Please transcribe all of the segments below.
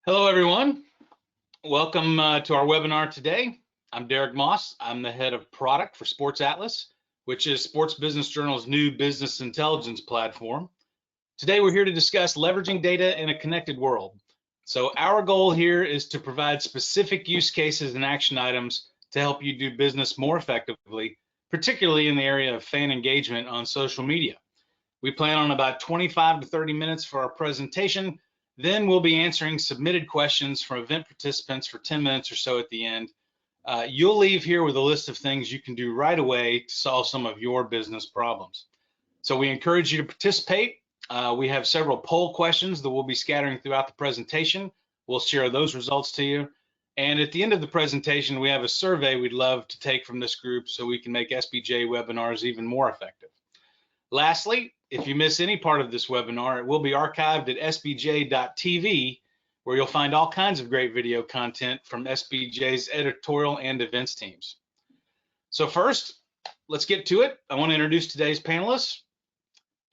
Hello, everyone. Welcome to our webinar today. I'm Derick Moss. I'm the head of product for Sports Atlas, which is Sports Business Journal's new business intelligence platform. Today, we're here to discuss leveraging data in a connected world. So our goal here is to provide specific use cases and action items to help you do business more effectively, particularly in the area of fan engagement on social media. We plan on about 25 to 30 minutes for our presentation. Then we'll be answering submitted questions from event participants for 10 minutes or so at the end. You'll leave here with a list of things you can do right away to solve some of your business problems. So we encourage you to participate. We have several poll questions that we'll be scattering throughout the presentation. We'll share those results to you. And at the end of the presentation, we have a survey we'd love to take from this group so we can make SBJ webinars even more effective. Lastly, if you miss any part of this webinar, it will be archived at sbj.tv, where you'll find all kinds of great video content from SBJ's editorial and events teams. So first, let's get to it. I want to introduce today's panelists.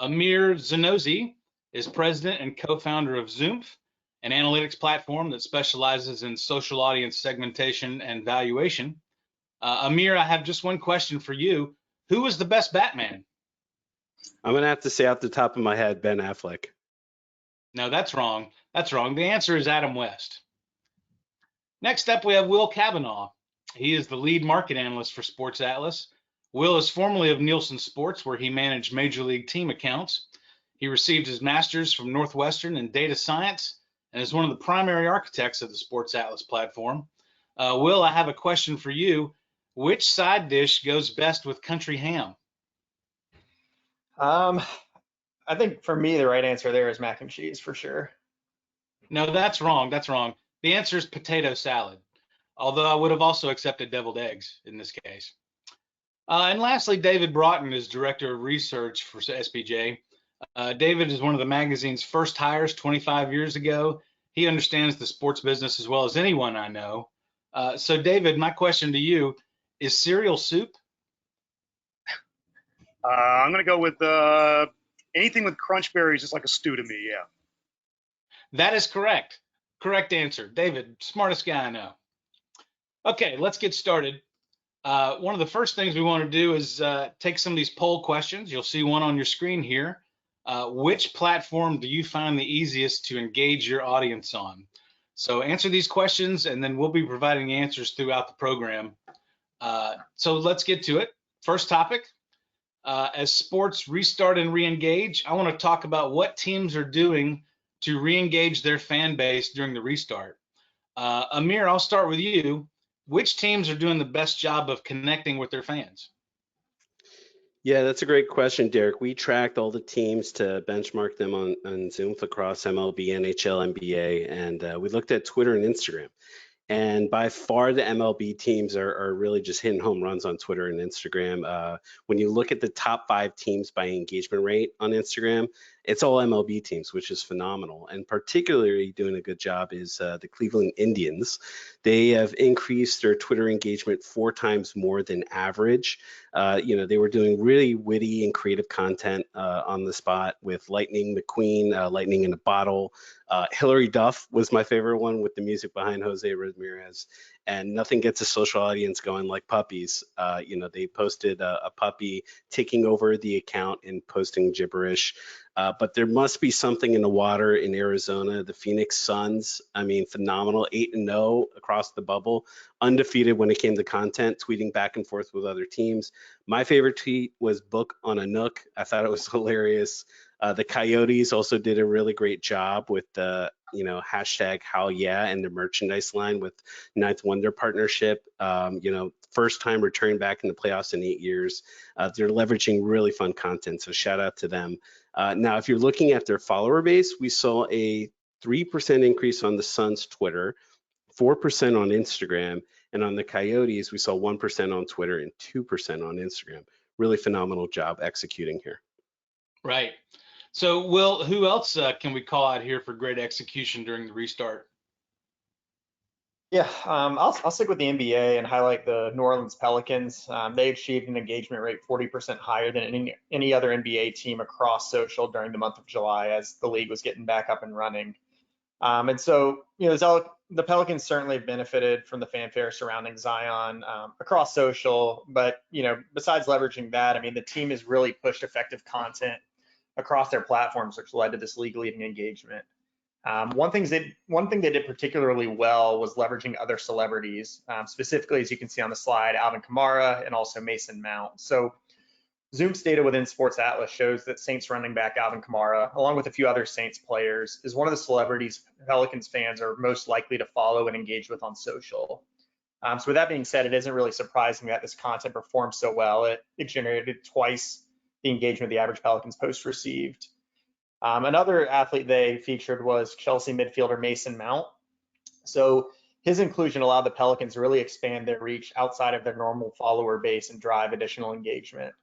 Amir Zenozi is president and co-founder of Zoomph, an analytics platform that specializes in social audience segmentation and valuation. Amir, I have just one question for you. Who was the best Batman? I'm going to have to say off the top of my head, Ben Affleck. No, that's wrong. That's wrong. The answer is Adam West. Next up, we have Will Cavanaugh. He is the lead market analyst for Sports Atlas. Will is formerly of Nielsen Sports, where he managed major league team accounts. He received his master's from Northwestern in data science and is one of the primary architects of the Sports Atlas platform. Will, I have a question for you. Which side dish goes best with country ham? I think for me, the right answer there is mac and cheese for sure. No, that's wrong. That's wrong. The answer is potato salad, although I would have also accepted deviled eggs in this case. And lastly, David Broughton is director of research for SBJ. David is one of the magazine's first hires 25 years ago. He understands the sports business as well as anyone I know. So David, my question to you, is cereal soup? I'm going to go with anything with crunch berries is like a stew to me, yeah. That is correct. Correct answer. David, smartest guy I know. Okay, let's get started. One of the first things we want to do is take some of these poll questions. You'll see one on your screen here. Which platform do you find the easiest to engage your audience on? So answer these questions, and then we'll be providing answers throughout the program. So let's get to it. First topic. As sports restart and re-engage, I want to talk about what teams are doing to re-engage their fan base during the restart. Amir, I'll start with you. Which teams are doing the best job of connecting with their fans? Yeah, that's a great question, Derick. We tracked all the teams to benchmark them on Zoomph across MLB, NHL, NBA, and we looked at Twitter and Instagram. And by far, the MLB teams are really just hitting home runs on Twitter and Instagram. When you look at the top 5 teams by engagement rate on Instagram, it's all MLB teams, which is phenomenal. And particularly doing a good job is the Cleveland Indians. They have increased their Twitter engagement 4 times more than average. They were doing really witty and creative content on the spot with Lightning McQueen, Lightning in a Bottle. Hillary Duff was my favorite one with the music behind Jose Ramirez. And nothing gets a social audience going like puppies. They posted a puppy taking over the account and posting gibberish. But there must be something in the water in Arizona. The Phoenix Suns, I mean, phenomenal, 8-0 across the bubble, undefeated when it came to content, tweeting back and forth with other teams. My favorite tweet was Book on a Nook. I thought it was hilarious. The Coyotes also did a really great job with the, hashtag How Yeah and the merchandise line with Ninth Wonder partnership. First time returning back in the playoffs in 8 years. They're leveraging really fun content, so shout out to them. Now, if you're looking at their follower base, we saw a 3% increase on the Suns Twitter, 4% on Instagram, and on the Coyotes, we saw 1% on Twitter and 2% on Instagram. Really phenomenal job executing here. Right. So, Will, who else can we call out here for great execution during the restart? Yeah, I'll stick with the NBA and highlight the New Orleans Pelicans. They achieved an engagement rate 40% higher than any other NBA team across social during the month of July as the league was getting back up and running. And so, the Pelicans certainly benefited from the fanfare surrounding Zion across social, but, besides leveraging that, I mean, the team has really pushed effective content across their platforms, which led to this league-leading engagement. One thing they did particularly well was leveraging other celebrities, specifically, as you can see on the slide, Alvin Kamara and also Mason Mount. So Zoomph's data within Sports Atlas shows that Saints running back Alvin Kamara, along with a few other Saints players, is one of the celebrities Pelicans fans are most likely to follow and engage with on social. So with that being said, it isn't really surprising that this content performed so well. It generated twice the engagement the average Pelicans post received. Another athlete they featured was Chelsea midfielder Mason Mount. So his inclusion allowed the Pelicans to really expand their reach outside of their normal follower base and drive additional engagement.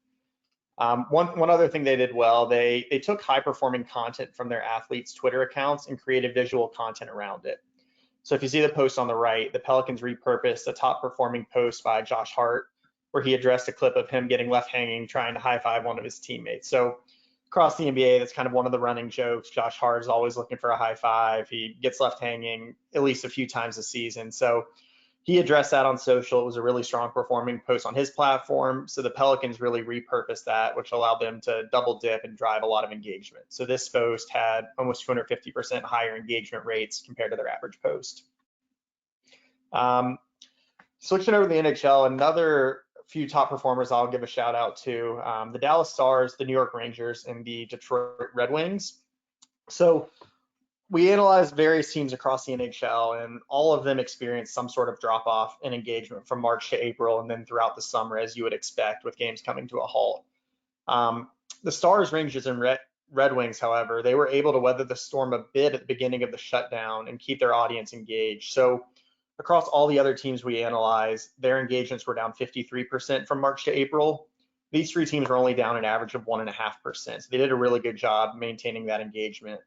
One other thing they did well, they took high performing content from their athletes' Twitter accounts and created visual content around it. So if you see the post on the right, the Pelicans repurposed a top performing post by Josh Hart, where he addressed a clip of him getting left hanging trying to high five one of his teammates. So across the NBA, that's kind of one of the running jokes. Josh Hart is always looking for a high five. He gets left hanging at least a few times a season. So he addressed that on social. It was a really strong performing post on his platform. So the Pelicans really repurposed that, which allowed them to double dip and drive a lot of engagement. So this post had almost 250% higher engagement rates compared to their average post. Switching over to the NHL, another few top performers I'll give a shout out to, the Dallas Stars, the New York Rangers, and the Detroit Red Wings. So we analyzed various teams across the NHL, and all of them experienced some sort of drop off in engagement from March to April and then throughout the summer, as you would expect with games coming to a halt. The Stars, Rangers, and Red Wings, however, they were able to weather the storm a bit at the beginning of the shutdown and keep their audience engaged. So across all the other teams we analyzed, their engagements were down 53% from March to April. These three teams were only down an average of 1.5%. So they did a really good job maintaining that engagement.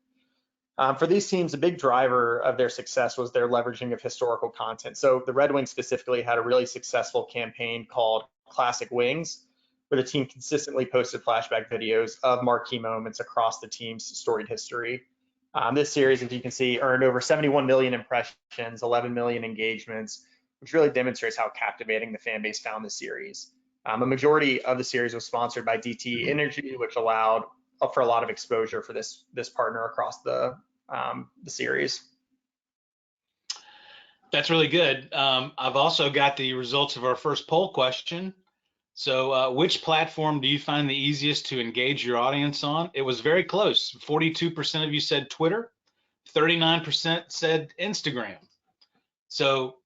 For these teams, a big driver of their success was their leveraging of historical content. So the Red Wings specifically had a really successful campaign called Classic Wings, where the team consistently posted flashback videos of marquee moments across the team's storied history. This series, as you can see, earned over 71 million impressions, 11 million engagements, which really demonstrates how captivating the fan base found the series. A majority of the series was sponsored by DTE Energy, which allowed for a lot of exposure for this partner across the series. That's really good. I've also got the results of our first poll question. So which platform do you find the easiest to engage your audience on? It was very close. 42% of you said Twitter, 39% said Instagram. So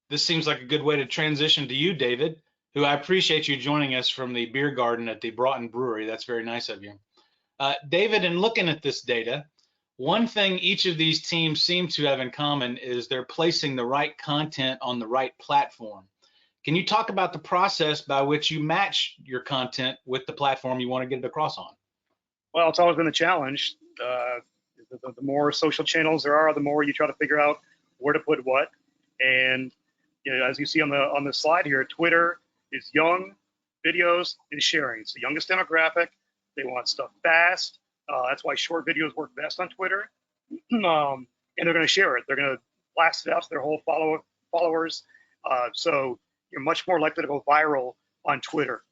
this seems like a good way to transition to you, David, who I appreciate you joining us from the beer garden at the Broughton Brewery. That's very nice of you. David, in looking at this data, one thing each of these teams seem to have in common is they're placing the right content on the right platform. Can you talk about the process by which you match your content with the platform you want to get it across on? Well, it's always been a challenge. The more social channels there are, the more you try to figure out where to put what. And as you see on the slide here, Twitter is young, videos, and sharing. It's the youngest demographic. They want stuff fast. That's why short videos work best on Twitter. And they're going to share it. They're going to blast it out to their whole followers. So you're much more likely to go viral on Twitter.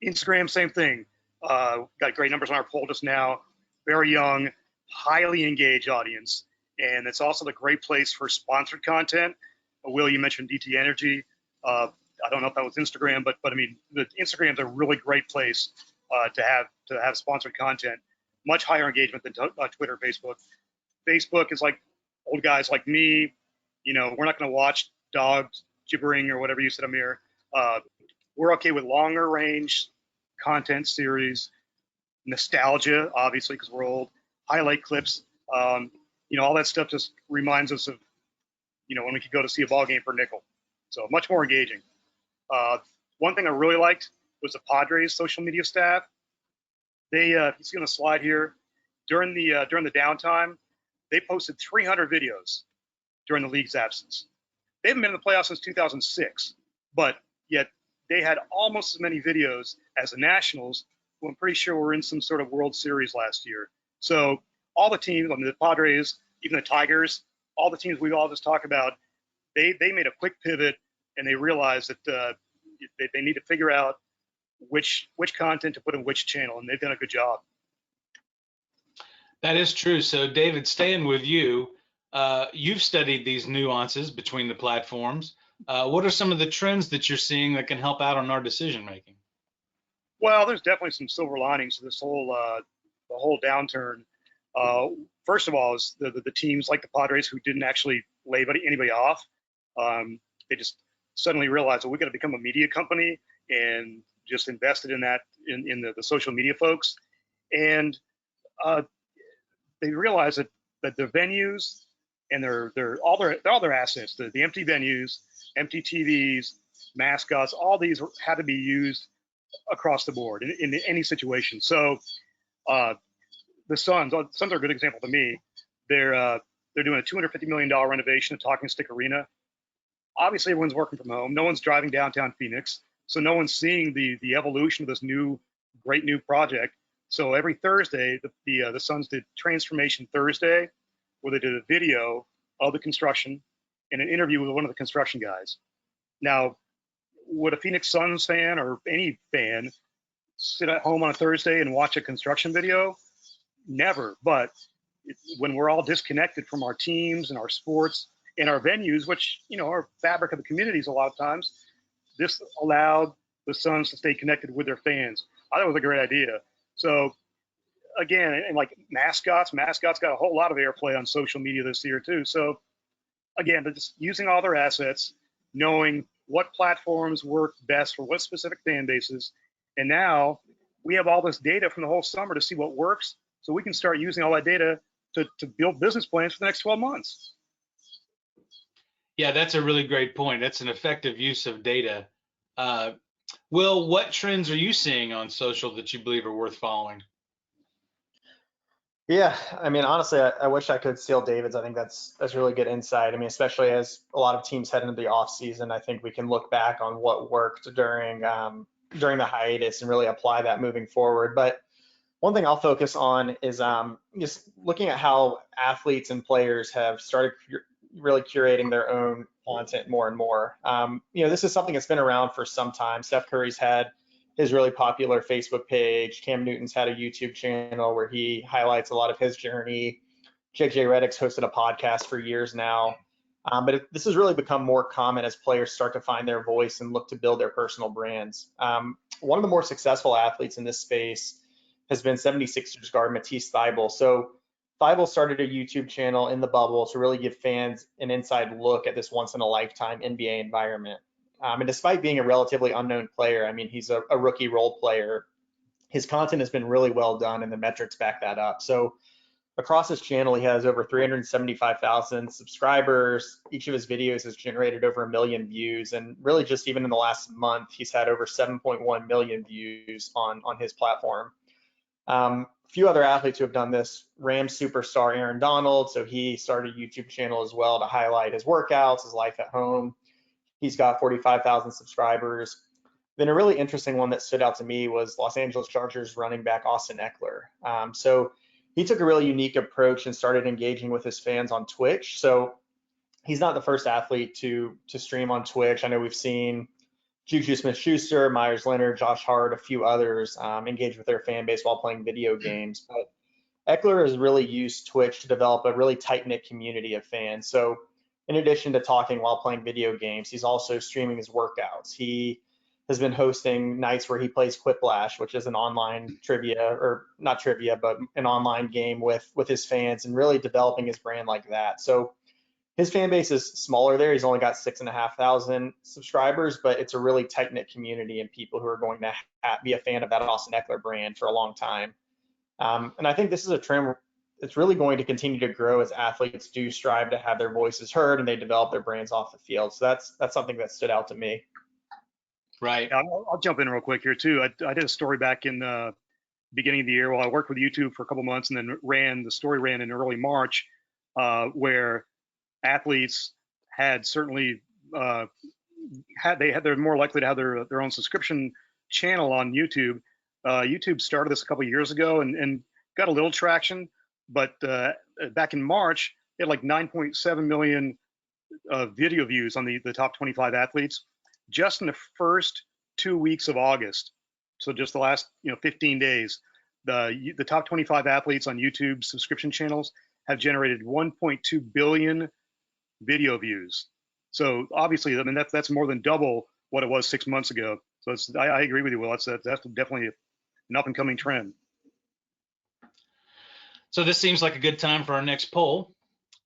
Instagram, same thing. Got great numbers on our poll just now. Very young, highly engaged audience. And it's also the great place for sponsored content. Will, you mentioned DT Energy. I don't know if that was Instagram, but I mean, the Instagram's a really great place to have sponsored content. Much higher engagement than Twitter, Facebook. Facebook is like old guys like me. We're not going to watch dogs gibbering or whatever you said, Amir. We're okay with longer range content series, nostalgia, obviously, because we're old, highlight clips. All that stuff just reminds us of, when we could go to see a ball game for a nickel. So much more engaging. One thing I really liked was the Padres social media staff. They, you see on the slide here, during the downtime, they posted 300 videos during the league's absence. They haven't been in the playoffs since 2006, but yet they had almost as many videos as the Nationals, who I'm pretty sure were in some sort of World Series last year. So all the teams, the Padres, even the Tigers, all the teams we all just talked about, they made a quick pivot and they realized that they need to figure out which content to put in which channel, and they've done a good job. That is true. So David, staying with you, you've studied these nuances between the platforms. What are some of the trends that you're seeing that can help out on our decision making? Well, there's definitely some silver linings to this whole the whole downturn. First of all, is the teams like the Padres who didn't actually lay anybody off. They just suddenly realized, well, we got to become a media company, and just invested in that in the social media folks, and they realized that their venues and all their assets, the empty venues, empty TVs, mascots, all these had to be used across the board in any situation. So the Suns are a good example to me. They're doing a $250 million renovation of Talking Stick Arena. Obviously, everyone's working from home. No one's driving downtown Phoenix, so no one's seeing the evolution of this great new project. So every Thursday, the Suns did Transformation Thursday, where they did a video of the construction and an interview with one of the construction guys. Now, would a Phoenix Suns fan or any fan sit at home on a Thursday and watch a construction video? Never. But when we're all disconnected from our teams and our sports and our venues, which, are fabric of the communities a lot of times, this allowed the Suns to stay connected with their fans. I thought it was a great idea. So again, and like mascots got a whole lot of airplay on social media this year too. So again, they're just using all their assets, knowing what platforms work best for what specific fan bases. And now we have all this data from the whole summer to see what works, so we can start using all that data to build business plans for the next 12 months. Yeah, that's a really great point. That's an effective use of data. Will, what trends are you seeing on social that you believe are worth following? Yeah, I mean, honestly, I wish I could steal David's. I think that's really good insight. I mean, especially as a lot of teams head into the off season, I think we can look back on what worked during the hiatus and really apply that moving forward. But one thing I'll focus on is just looking at how athletes and players have started really curating their own content more and more. This is something that's been around for some time. Steph Curry's had his really popular Facebook page. Cam Newton's had a YouTube channel where he highlights a lot of his journey. JJ Redick's hosted a podcast for years now. But this has really become more common as players start to find their voice and look to build their personal brands. One of the more successful athletes in this space has been 76ers guard Matisse Thybulle. So Thybulle started a YouTube channel in the bubble to really give fans an inside look at this once-in-a-lifetime NBA environment. And despite being a relatively unknown player, I mean, he's a rookie role player. His content has been really well done, and the metrics back that up. So across his channel, he has over 375,000 subscribers. Each of his videos has generated over 1 million views. And really just even in the last month, he's had over 7.1 million views on his platform. A few other athletes who have done this, Rams superstar Aaron Donald. So he started a YouTube channel as well to highlight his workouts, his life at home. He's got 45,000 subscribers. Then a really interesting one that stood out to me was Los Angeles Chargers running back Austin Eckler. So he took a really unique approach and started engaging with his fans on Twitch. So he's not the first athlete to stream on Twitch. I know we've seen Juju Smith-Schuster, Myers Leonard, Josh Hart, a few others engage with their fan base while playing video games. But Eckler has really used Twitch to develop a really tight-knit community of fans. So in addition to talking while playing video games, he's also streaming his workouts. He has been hosting nights where he plays Quiplash, which is an online trivia, or not trivia, but an online game with his fans, and really developing his brand like that. So his fan base is smaller there. He's only got 6,500 subscribers, but it's a really tight-knit community and people who are going to be a fan of that Austin Eckler brand for a long time. And I think this is a trend that's really going to continue to grow as athletes do strive to have their voices heard and they develop their brands off the field. So that's something that stood out to me. Right. Yeah, I'll jump in real quick here too. I did a story back in the beginning of the year. Well, I worked with YouTube for a couple months and then the story ran in early March, where athletes had certainly they're more likely to have their own subscription channel on YouTube. YouTube started this a couple of years ago and got a little traction, but back in March It had like 9.7 million video views on the top 25 athletes just in the first 2 weeks of August. So just the last 15 days, the top 25 athletes on YouTube subscription channels have generated 1.2 billion video views. So obviously, I mean that's more than double what it was 6 months ago. So I agree with you, Will. That's definitely an up and coming trend. So this seems like a good time for our next poll.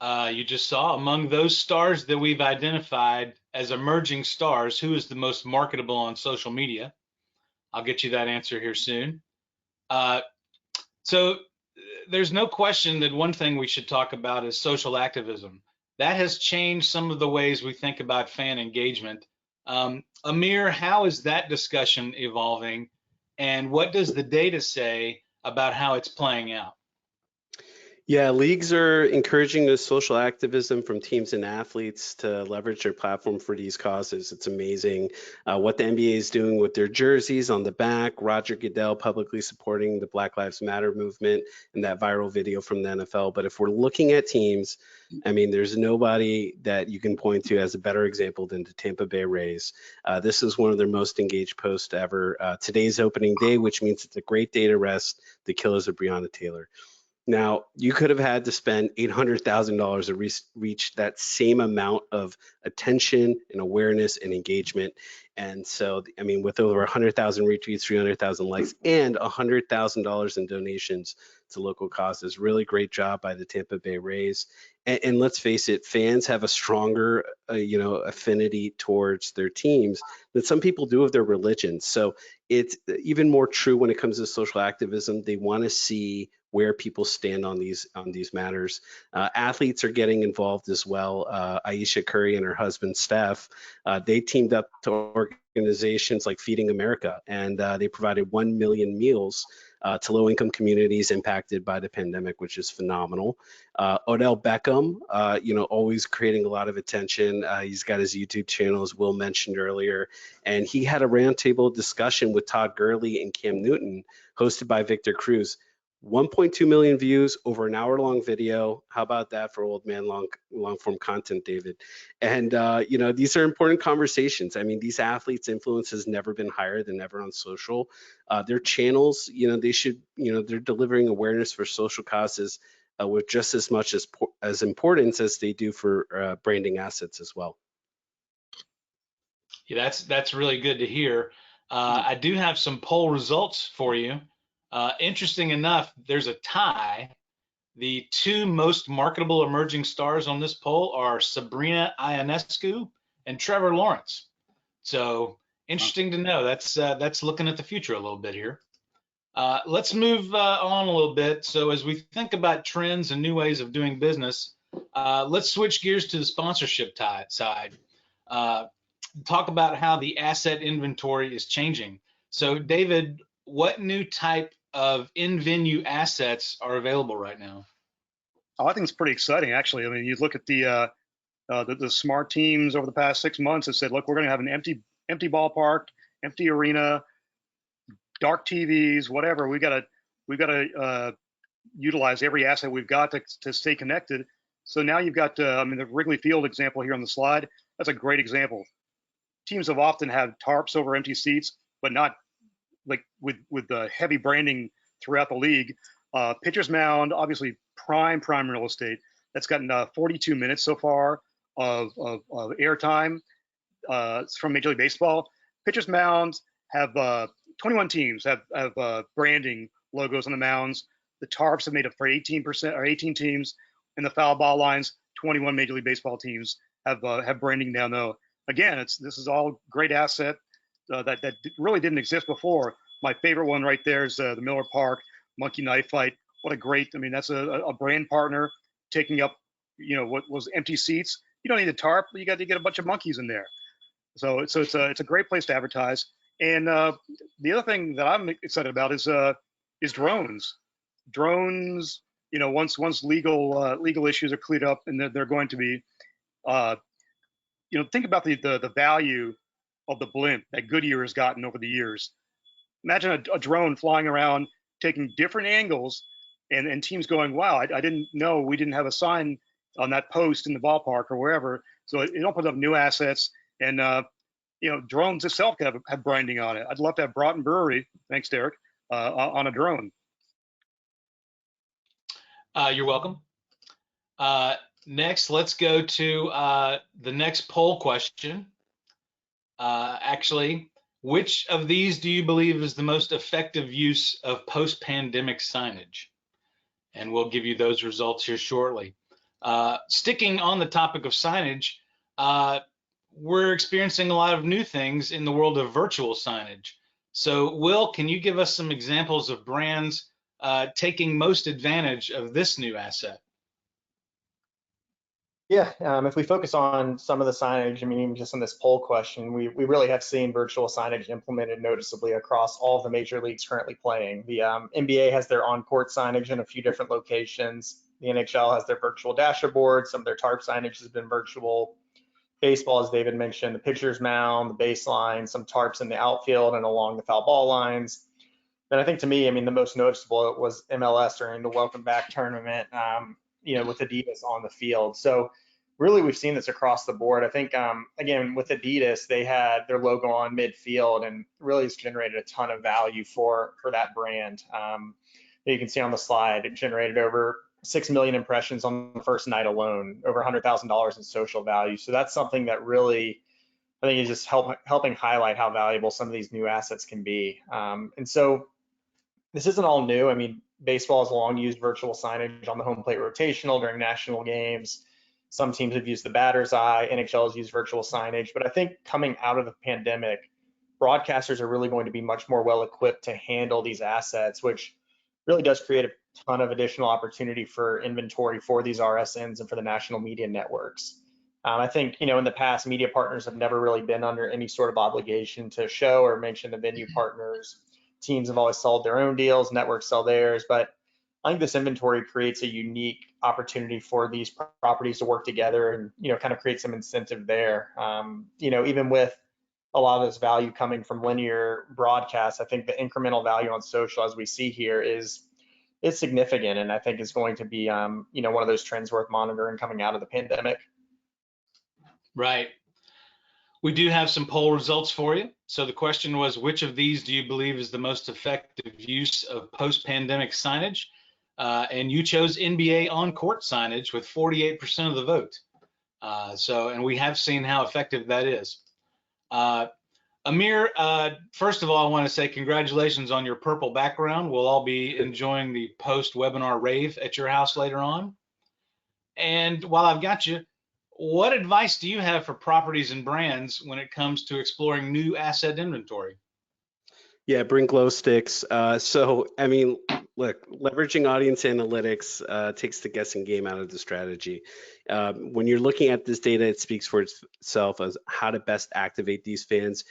You just saw among those stars that we've identified as emerging stars, who is the most marketable on social media? I'll get you that answer here soon. So there's no question that one thing we should talk about is social activism. That has changed some of the ways we think about fan engagement. Amir, how is that discussion evolving, and what does the data say about how it's playing out? Yeah, leagues are encouraging the social activism from teams and athletes to leverage their platform for these causes. It's amazing what the NBA is doing with their jerseys on the back. Roger Goodell publicly supporting the Black Lives Matter movement and that viral video from the NFL. But if we're looking at teams, I mean, there's nobody that you can point to as a better example than the Tampa Bay Rays. This is one of their most engaged posts ever. Today's opening day, which means it's a great day to rest the killers of Breonna Taylor. Now, you could have had to spend $800,000 to reach that same amount of attention and awareness and engagement. And so, I mean, with over 100,000 retweets, 300,000 likes, and $100,000 in donations to local causes, really great job by the Tampa Bay Rays. And let's face it, fans have a stronger, affinity towards their teams than some people do of their religions. So it's even more true when it comes to social activism. They want to see where people stand on these matters. Athletes are getting involved as well. Aisha Curry and her husband Steph, they teamed up to organizations like Feeding America, and they provided 1 million meals to low-income communities impacted by the pandemic, which is phenomenal. Odell Beckham, always creating a lot of attention. He's got his YouTube channel, as Will mentioned earlier, and he had a roundtable discussion with Todd Gurley and Cam Newton, hosted by Victor Cruz. 1.2 million views over an hour-long video. How about that for old man long-form content, David? And these are important conversations. I mean, these athletes' influence has never been higher than ever on social. Their channels, they should, they're delivering awareness for social causes with just as much as importance as they do for branding assets as well. Yeah, that's really good to hear. I do have some poll results for you. Interesting enough, there's a tie. The two most marketable emerging stars on this poll are Sabrina Ionescu and Trevor Lawrence. So interesting to know. That's looking at the future a little bit here. Let's move on a little bit. So as we think about trends and new ways of doing business, let's switch gears to the sponsorship side. Talk about how the asset inventory is changing. So David, what new type of in-venue assets are available right now? Oh, I think it's pretty exciting, actually. I mean, you look at the smart teams over the past 6 months that said, look, we're going to have an empty ballpark, empty arena, dark TVs, whatever. We got to utilize every asset we've got to stay connected. So now you've got, the Wrigley Field example here on the slide. That's a great example. Teams have often had tarps over empty seats, but not like with the heavy branding throughout the league. Pitcher's mound, obviously prime real estate. That's gotten 42 minutes so far of airtime from Major League Baseball. Pitcher's mounds have 21 teams have branding logos on the mounds. The tarps have made up for 18% or 18 teams, and the foul ball lines, 21 Major League Baseball teams have branding down there. Again, this is all great asset that really didn't exist before. My favorite one right there is the Miller Park Monkey Knife Fight. What a great, that's a brand partner taking up, what was empty seats. You don't need a tarp, you got to get a bunch of monkeys in there. So it's a great place to advertise. And the other thing that I'm excited about is drones. Drones, once legal issues are cleared up, and they're going to be, think about the value of the blimp that Goodyear has gotten over the years. Imagine a drone flying around, taking different angles, and teams going, wow, I didn't know we didn't have a sign on that post in the ballpark or wherever. So it opens up new assets, and drones itself have branding on it. I'd love to have Broughton Brewery, thanks Derick, on a drone. You're welcome. Next, let's go to the next poll question. Actually, which of these do you believe is the most effective use of post-pandemic signage? And we'll give you those results here shortly. Sticking on the topic of signage, we're experiencing a lot of new things in the world of virtual signage. So, Will, can you give us some examples of brands taking most advantage of this new asset? Yeah, if we focus on some of the signage, I mean, even just on this poll question, we really have seen virtual signage implemented noticeably across all of the major leagues currently playing. The NBA has their on-court signage in a few different locations. The NHL has their virtual dashboard. Some of their tarp signage has been virtual. Baseball, as David mentioned, the pitcher's mound, the baseline, some tarps in the outfield and along the foul ball lines. But I think to me, I mean, the most noticeable was MLS during the Welcome Back tournament, with Adidas on the field. So really, we've seen this across the board. I think, again, with Adidas, they had their logo on midfield and really has generated a ton of value for that brand. You can see on the slide, it generated over 6 million impressions on the first night alone, over $100,000 in social value. So that's something that really, I think, is just helping highlight how valuable some of these new assets can be. And so this isn't all new. I mean, baseball has long used virtual signage on the home plate rotational during national games. Some teams have used the batter's eye. NHL has used virtual signage. But I think coming out of the pandemic, broadcasters are really going to be much more well equipped to handle these assets, which really does create a ton of additional opportunity for inventory for these RSNs and for the national media networks. I think, in the past, media partners have never really been under any sort of obligation to show or mention the venue partners. Teams have always sold their own deals, networks sell theirs, but I think this inventory creates a unique opportunity for these properties to work together and, kind of create some incentive there. Even with a lot of this value coming from linear broadcasts, I think the incremental value on social, as we see here, is significant, and I think is going to be, one of those trends worth monitoring coming out of the pandemic. Right. We do have some poll results for you. So the question was, which of these do you believe is the most effective use of post-pandemic signage? And you chose NBA on-court signage with 48% of the vote. And we have seen how effective that is. Amir, first of all, I want to say congratulations on your purple background. We'll all be enjoying the post-webinar rave at your house later on. And while I've got you, what advice do you have for properties and brands when it comes to exploring new asset inventory? Yeah, bring glow sticks. So, I mean, look, leveraging audience analytics takes the guessing game out of the strategy. When you're looking at this data, it speaks for itself as how to best activate these fans,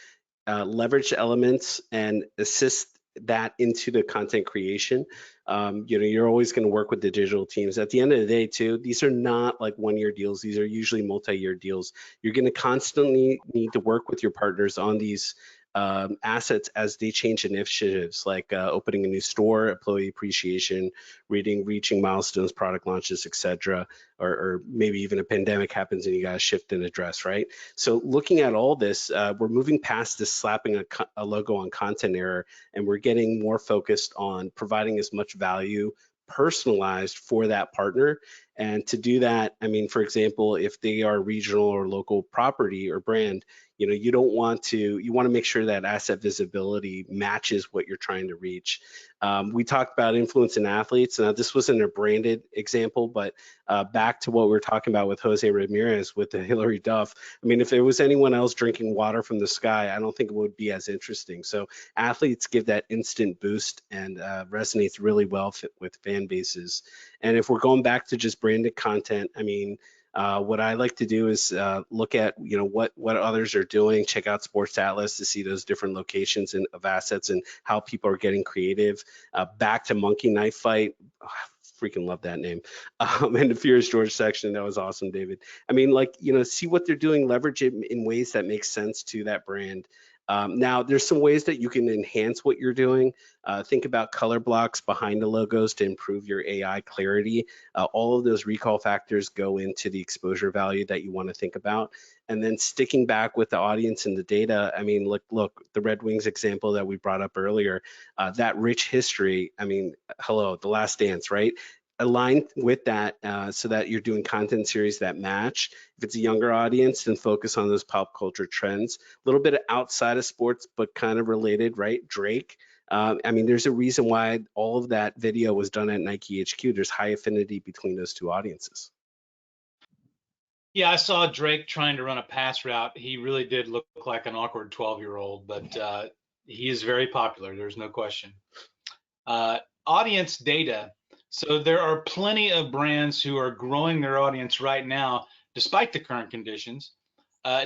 leverage elements and assist that into the content creation. You're always going to work with the digital teams. At the end of the day, too, these are not like one-year deals. These are usually multi-year deals. You're going to constantly need to work with your partners on these assets as they change initiatives, like opening a new store, employee appreciation, reaching milestones, product launches, etc., or maybe even a pandemic happens and you got to shift an address, right? So looking at all this, we're moving past this slapping a logo on content error, and we're getting more focused on providing as much value personalized for that partner. And to do that, I mean, for example, if they are regional or local property or brand, you want to make sure that asset visibility matches what you're trying to reach. We talked about influence in athletes. Now, this wasn't a branded example, but back to what we were talking about with Jose Ramirez with the Hillary Duff. I mean, if there was anyone else drinking water from the sky, I don't think it would be as interesting. So athletes give that instant boost and resonates really well with fan bases. And if we're going back to just branded content, I mean, what I like to do is look at what others are doing, check out Sports Atlas to see those different locations of assets and how people are getting creative. Back to Monkey Knife Fight. Oh, I freaking love that name. And the Furious George section, that was awesome, David. I mean, see what they're doing, leverage it in ways that make sense to that brand. Now, there's some ways that you can enhance what you're doing. Think about color blocks behind the logos to improve your AI clarity. All of those recall factors go into the exposure value that you want to think about. And then sticking back with the audience and the data, I mean, look, the Red Wings example that we brought up earlier, that rich history, I mean, hello, The Last Dance, right? Align with that so that you're doing content series that match. If it's a younger audience, then focus on those pop culture trends. A little bit outside of sports, but kind of related, right? Drake. I mean, there's a reason why all of that video was done at Nike HQ. There's high affinity between those two audiences. Yeah, I saw Drake trying to run a pass route. He really did look like an awkward 12-year-old, but he is very popular. There's no question. Audience data. So there are plenty of brands who are growing their audience right now, despite the current conditions.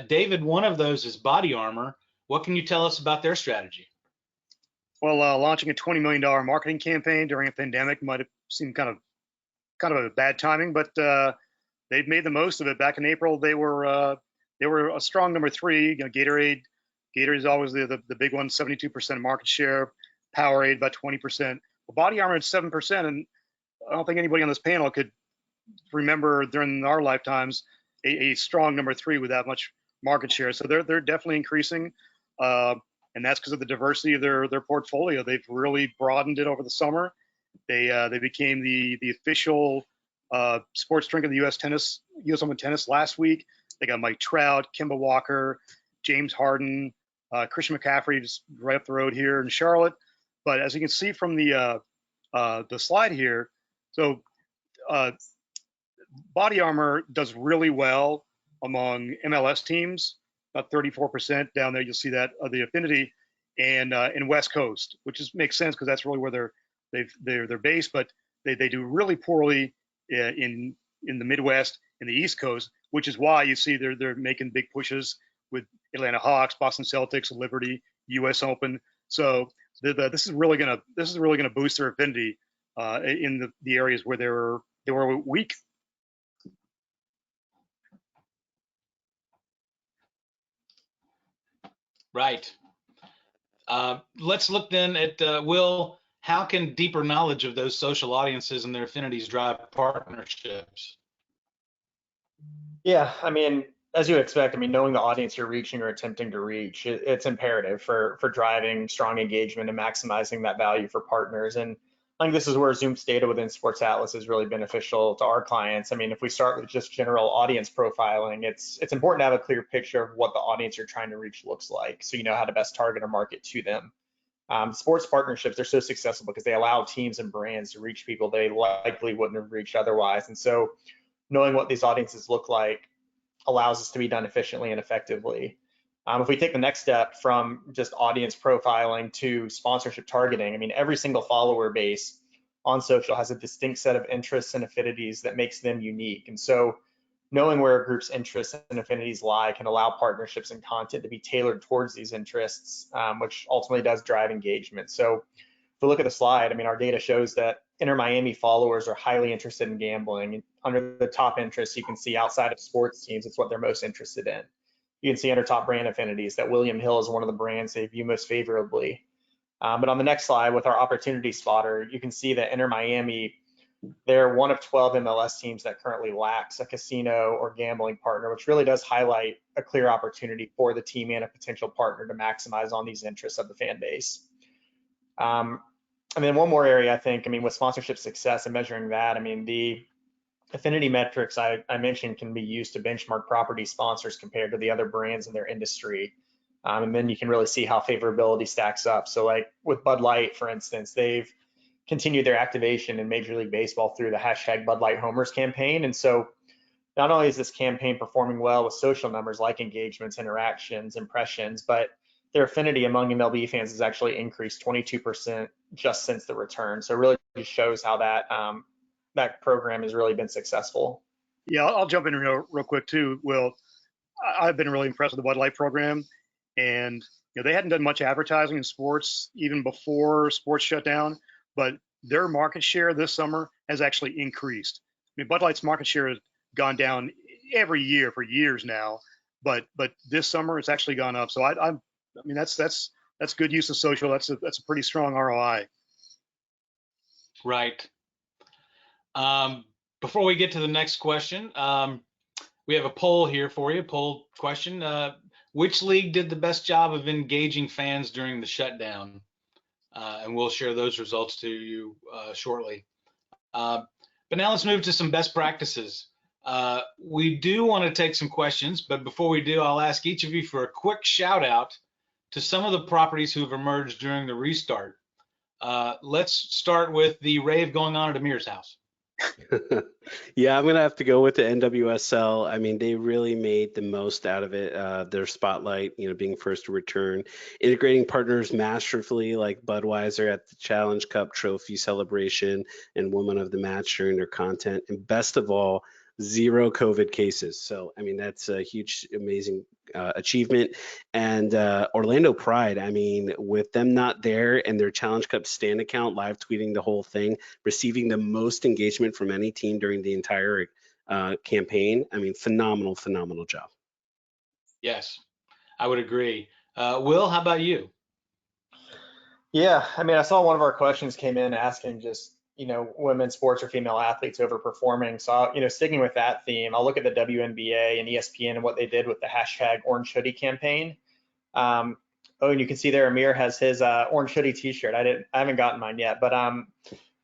David, one of those is Body Armor. What can you tell us about their strategy? Well, launching a $20 million marketing campaign during a pandemic might have seemed kind of a bad timing, but they've made the most of it. Back in April, they were a strong number 3. You know, Gatorade is always the big one, 72% market share. Powerade about 20%. Well, Body Armor at 7%, and I don't think anybody on this panel could remember during our lifetimes a strong number 3 with that much market share. So they're definitely increasing, and that's because of the diversity of their portfolio. They've really broadened it over the summer. They became the official sports drink of the U.S. Open tennis last week. They got Mike Trout, Kemba Walker, James Harden, Christian McCaffrey just right up the road here in Charlotte. But as you can see from the slide here, so Body Armor does really well among MLS teams, about 34% down there. You'll see that the affinity, and in West Coast, which makes sense because that's really where they're based. But they do really poorly in the Midwest and the East Coast, which is why you see they're making big pushes with Atlanta Hawks, Boston Celtics, Liberty, U.S. Open. So this is really gonna boost their affinity in the areas where they were weak. Right. Let's look then at Will. How can deeper knowledge of those social audiences and their affinities drive partnerships? Yeah, I mean, as you would expect, I mean, knowing the audience you're reaching or attempting to reach, it's imperative for driving strong engagement and maximizing that value for partners. And I think this is where Zoomph's data within Sports Atlas is really beneficial to our clients. I mean, if we start with just general audience profiling, it's important to have a clear picture of what the audience you're trying to reach looks like, so you know how to best target or market to them. Sports partnerships are so successful because they allow teams and brands to reach people they likely wouldn't have reached otherwise. And so knowing what these audiences look like allows us to be done efficiently and effectively. If we take the next step from just audience profiling to sponsorship targeting, I mean, every single follower base on social has a distinct set of interests and affinities that makes them unique. And so knowing where a group's interests and affinities lie can allow partnerships and content to be tailored towards these interests, which ultimately does drive engagement. So if we look at the slide, I mean, our data shows that Inter Miami followers are highly interested in gambling. And under the top interests, you can see outside of sports teams, it's what they're most interested in. You can see under top brand affinities that William Hill is one of the brands they view most favorably. But on the next slide with our opportunity spotter, you can see that Inter Miami, they're one of 12 MLS teams that currently lacks a casino or gambling partner, which really does highlight a clear opportunity for the team and a potential partner to maximize on these interests of the fan base. And then one more area, I think, I mean, with sponsorship success and measuring that, I mean, the affinity metrics I mentioned can be used to benchmark property sponsors compared to the other brands in their industry. And then you can really see how favorability stacks up. So like with Bud Light, for instance, they've continued their activation in Major League Baseball through the hashtag Bud Light Homers campaign. And so not only is this campaign performing well with social numbers like engagements, interactions, impressions, but their affinity among MLB fans has actually increased 22% just since the return. So it really just shows how that program has really been successful. Yeah, I'll jump in real quick too, Will. I've been really impressed with the Bud Light program, and they hadn't done much advertising in sports even before sports shut down, but their market share this summer has actually increased. I mean, Bud Light's market share has gone down every year for years now, but this summer it's actually gone up. So I'm I mean, that's good use of social. That's a pretty strong ROI. Right. Before we get to the next question, we have a poll here for you. Poll question: which league did the best job of engaging fans during the shutdown? And we'll share those results to you shortly. But now let's move to some best practices. We do want to take some questions, but before we do, I'll ask each of you for a quick shout out to some of the properties who have emerged during the restart. Let's start with the rave going on at Amir's house. Yeah, I'm gonna have to go with the NWSL. I mean, they really made the most out of it. Their spotlight, being first to return, integrating partners masterfully like Budweiser at the Challenge Cup Trophy celebration and Woman of the Match during their content, and best of all, 0 COVID cases. So, I mean, that's a huge, amazing achievement. And Orlando Pride, I mean, with them not there and their Challenge Cup Stand account live tweeting the whole thing, receiving the most engagement from any team during the entire campaign. I mean, phenomenal job. Yes, I would agree. Will, how about you? Yeah, I mean, I saw one of our questions came in asking just, women's sports or female athletes overperforming. So, sticking with that theme, I'll look at the WNBA and ESPN and what they did with the hashtag Orange Hoodie campaign. And you can see there Amir has his Orange Hoodie t-shirt. I haven't gotten mine yet, but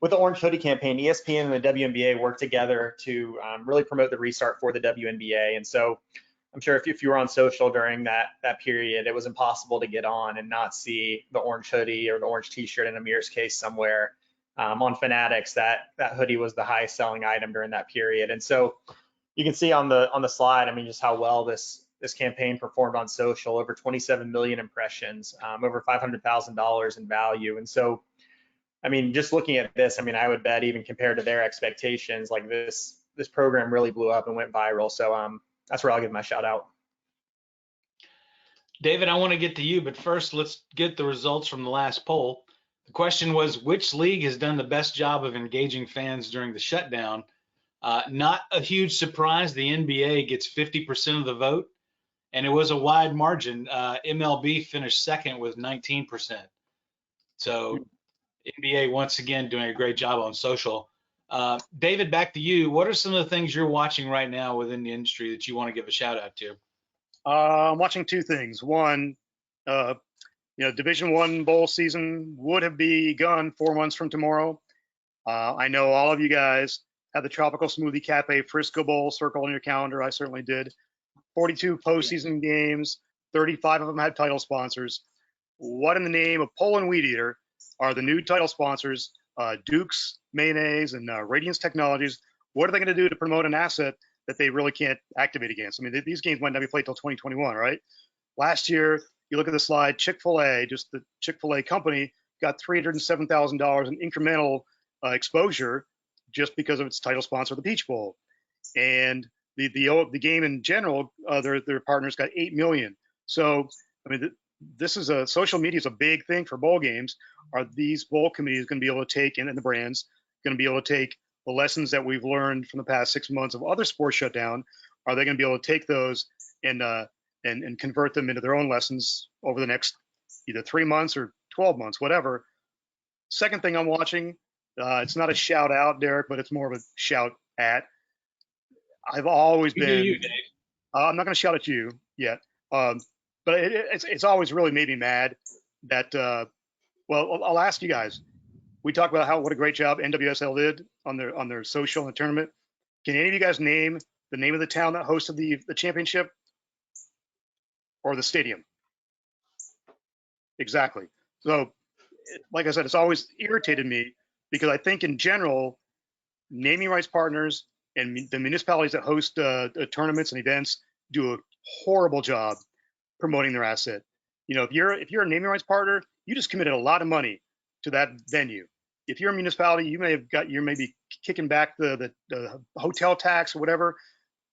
with the Orange Hoodie campaign, ESPN and the WNBA worked together to really promote the restart for the WNBA. And so I'm sure if you were on social during that period, it was impossible to get on and not see the orange hoodie or the orange t-shirt in Amir's case somewhere. On Fanatics, that hoodie was the highest selling item during that period. And so you can see on the slide, I mean, just how well this campaign performed on social, over 27 million impressions, over $500,000 in value. And so, I mean, just looking at this, I mean, I would bet even compared to their expectations, like this program really blew up and went viral. So that's where I'll give my shout out. David, I want to get to you, but first let's get the results from the last poll. The question was, which league has done the best job of engaging fans during the shutdown? Not a huge surprise, the NBA gets 50% of the vote, and it was a wide margin. MLB finished second with 19%. So NBA once again doing a great job on social. David, back to you. What are some of the things you're watching right now within the industry that you want to give a shout out to? I'm watching 2 things. One, Division I bowl season would have begun 4 months from tomorrow. I know all of you guys had the Tropical Smoothie Cafe Frisco Bowl circled on your calendar. I certainly did. 42 postseason games, 35 of them had title sponsors. What in the name of Pole and Weed Eater are the new title sponsors, Duke's Mayonnaise and Radiance Technologies? What are they going to do to promote an asset that they really can't activate against? I mean, these games might not be played till 2021, right? Last year, you look at the slide, Chick-fil-A, just the Chick-fil-A company, got $307,000 in incremental exposure just because of its title sponsor, the Peach Bowl. And the game in general, their partners got $8 million. So, I mean, this is social media is a big thing for bowl games. Are these bowl committees going to be able to take, and the brands going to be able to take the lessons that we've learned from the past 6 months of other sports shutdown? Are they going to be able to take those and convert them into their own lessons over the next either 3 months or 12 months, whatever? Second thing I'm watching, it's not a shout out, Derek, but it's more of a shout at. I've always been. You, Dave. I'm not going to shout at you yet, but it's always really made me mad that. Well, I'll ask you guys. We talked about what a great job NWSL did on their social and the tournament. Can any of you guys name the name of the town that hosted the championship or the stadium? Exactly. So, like I said, it's always irritated me because I think in general, naming rights partners and the municipalities that host tournaments and events do a horrible job promoting their asset. If you're a naming rights partner, you just committed a lot of money to that venue. If you're a municipality, you may be kicking back the hotel tax or whatever.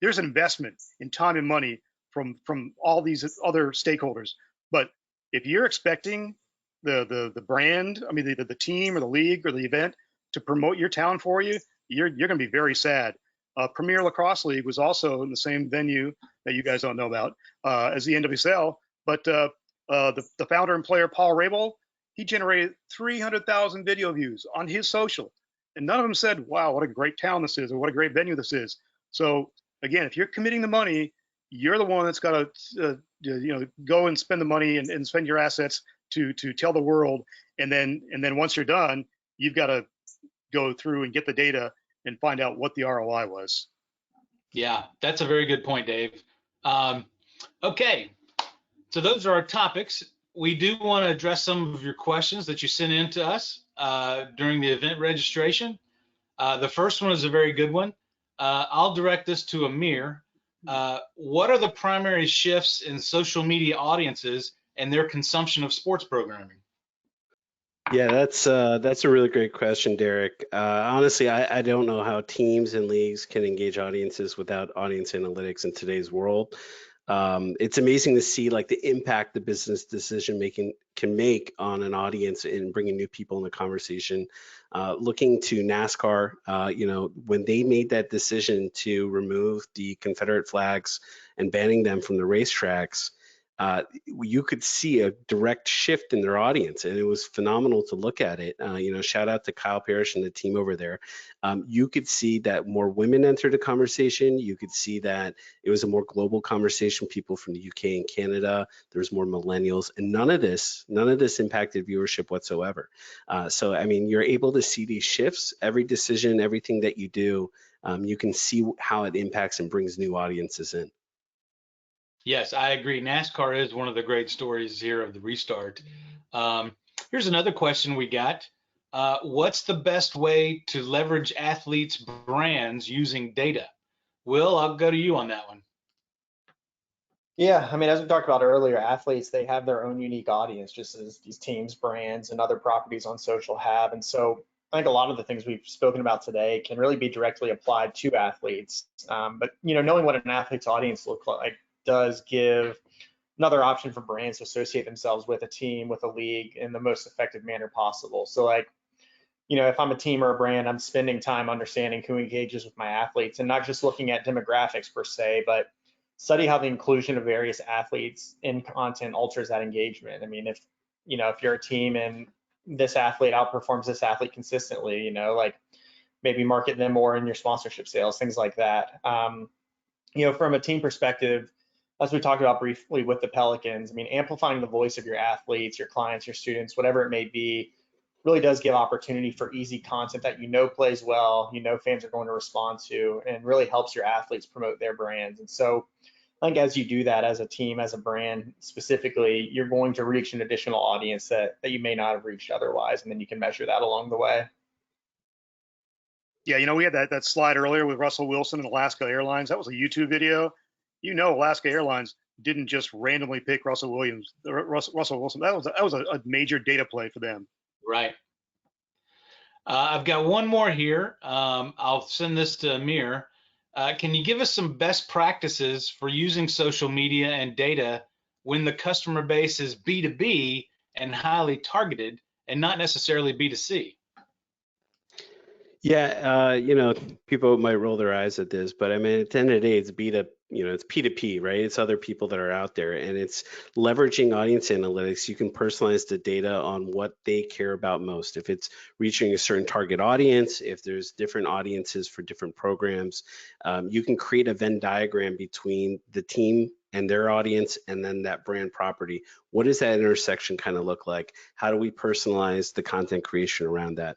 There's an investment in time and money from all these other stakeholders. But if you're expecting the brand, I mean the team or the league or the event to promote your town for you, you're going to be very sad. Premier Lacrosse League was also in the same venue that you guys don't know about as the NWSL, but the founder and player, Paul Rabel, he generated 300,000 video views on his social. And none of them said, wow, what a great town this is, or what a great venue this is. So again, if you're committing the money, you're the one that's got to go and spend the money and spend your assets to tell the world. And then once you're done, you've got to go through and get the data and find out what the ROI was. Yeah, that's a very good point, Dave. Okay, so those are our topics. We do want to address some of your questions that you sent in to us during the event registration. The first one is a very good one. I'll direct this to Amir. What are the primary shifts in social media audiences and their consumption of sports programming? Yeah, that's a really great question, Derick. Honestly, I don't know how teams and leagues can engage audiences without audience analytics in today's world. It's amazing to see like the impact the business decision making can make on an audience in bringing new people in the conversation. Looking to NASCAR, when they made that decision to remove the Confederate flags and banning them from the racetracks, you could see a direct shift in their audience, and it was phenomenal to look at it. Shout out to Kyle Parrish and the team over there. You could see that more women entered the conversation. You could see that it was a more global conversation. People from the UK and Canada. There's more millennials, and none of this impacted viewership whatsoever. So I mean, you're able to see these shifts. Every decision, everything that you do, you can see how it impacts and brings new audiences in. Yes, I agree. NASCAR is one of the great stories here of the restart. Here's another question we got. What's the best way to leverage athletes' brands using data? Will, I'll go to you on that one. Yeah, I mean, as we talked about earlier, athletes, they have their own unique audience, just as these teams, brands, and other properties on social have. And so I think a lot of the things we've spoken about today can really be directly applied to athletes. But, knowing what an athlete's audience looks like does give another option for brands to associate themselves with a team, with a league in the most effective manner possible. So like, if I'm a team or a brand, I'm spending time understanding who engages with my athletes and not just looking at demographics per se, but study how the inclusion of various athletes in content alters that engagement. I mean, if you're a team and this athlete outperforms this athlete consistently, like maybe market them more in your sponsorship sales, things like that. From a team perspective, as we talked about briefly with the Pelicans, I mean, amplifying the voice of your athletes, your clients, your students, whatever it may be, really does give opportunity for easy content that plays well, fans are going to respond to, and really helps your athletes promote their brands. And so I think as you do that as a team, as a brand specifically, you're going to reach an additional audience that you may not have reached otherwise, and then you can measure that along the way. Yeah, we had that slide earlier with Russell Wilson and Alaska Airlines. That was a YouTube video. Alaska Airlines didn't just randomly pick Russell Wilson. That was a major data play for them. Right. I've got one more here. I'll send this to Amir. Can you give us some best practices for using social media and data when the customer base is B2B and highly targeted and not necessarily B2C? Yeah, people might roll their eyes at this, but I mean, at the end of the day, it's it's P2P, right? It's other people that are out there, and it's leveraging audience analytics. You can personalize the data on what they care about most. If it's reaching a certain target audience, if there's different audiences for different programs, you can create a Venn diagram between the team and their audience and then that brand property. What does that intersection kind of look like? How do we personalize the content creation around that?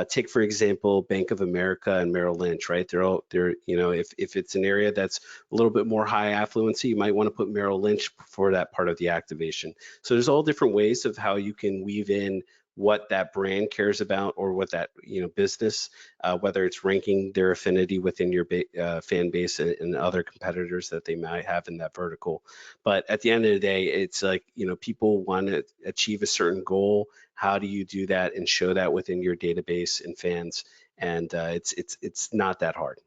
Take, for example, Bank of America and Merrill Lynch, right? If it's an area that's a little bit more high affluency, you might want to put Merrill Lynch for that part of the activation. So there's all different ways of how you can weave in what that brand cares about, or what that business, whether it's ranking their affinity within your fan base and other competitors that they might have in that vertical. But at the end of the day, it's like people want to achieve a certain goal. How do you do that and show that within your database and fans? And it's not that hard.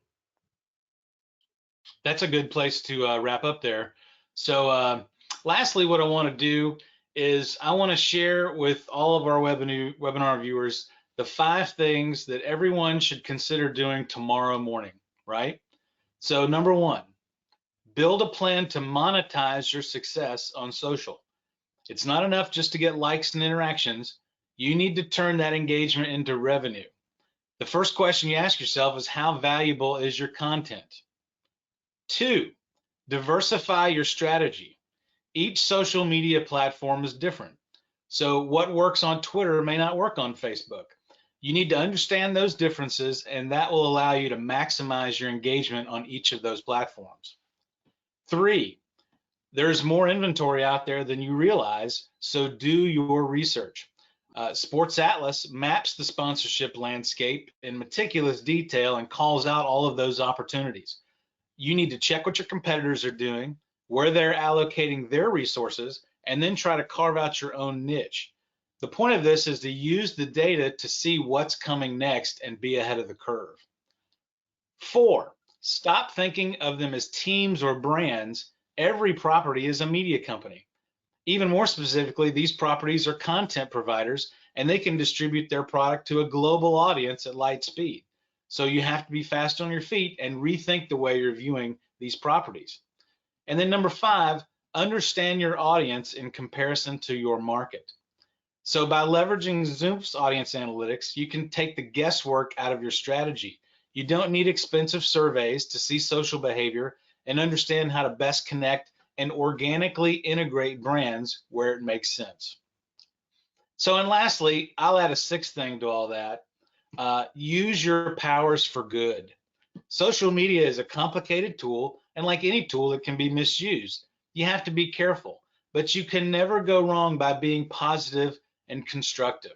That's a good place to wrap up there. So lastly, what I want to do is I want to share with all of our webinar viewers the 5 things that everyone should consider doing tomorrow morning, right? So number 1, build a plan to monetize your success on social. It's not enough just to get likes and interactions. You need to turn that engagement into revenue. The first question you ask yourself is, how valuable is your content? 2, diversify your strategy. Each social media platform is different. So what works on Twitter may not work on Facebook. You need to understand those differences, and that will allow you to maximize your engagement on each of those platforms. 3, there's more inventory out there than you realize, so do your research. Sports Atlas maps the sponsorship landscape in meticulous detail and calls out all of those opportunities. You need to check what your competitors are doing, where they're allocating their resources, and then try to carve out your own niche. The point of this is to use the data to see what's coming next and be ahead of the curve. 4, stop thinking of them as teams or brands. Every property is a media company. Even more specifically, these properties are content providers, and they can distribute their product to a global audience at light speed. So you have to be fast on your feet and rethink the way you're viewing these properties. And then number 5, understand your audience in comparison to your market. So by leveraging Zoomph's audience analytics, you can take the guesswork out of your strategy. You don't need expensive surveys to see social behavior and understand how to best connect and organically integrate brands where it makes sense. So, and lastly, I'll add a 6th thing to all that. Use your powers for good. Social media is a complicated tool, and like any tool, it can be misused. You have to be careful, but you can never go wrong by being positive and constructive.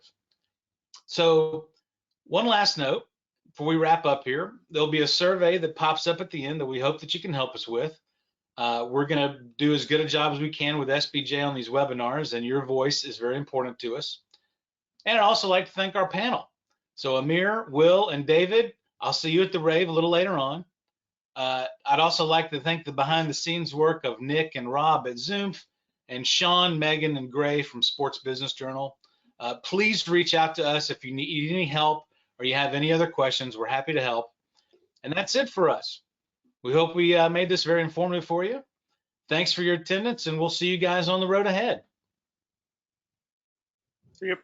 So, one last note before we wrap up here, there'll be a survey that pops up at the end that we hope that you can help us with. We're going to do as good a job as we can with SBJ on these webinars, and your voice is very important to us. And I'd also like to thank our panel. So Amir, Will, and David, I'll see you at the rave a little later on. I'd also like to thank the behind the scenes work of Nick and Rob at Zoomph, and Sean, Megan, and Gray from Sports Business Journal. Please reach out to us if you need any help or you have any other questions. We're happy to help. And that's it for us. We hope we made this very informative for you. Thanks for your attendance, and we'll see you guys on the road ahead. See you.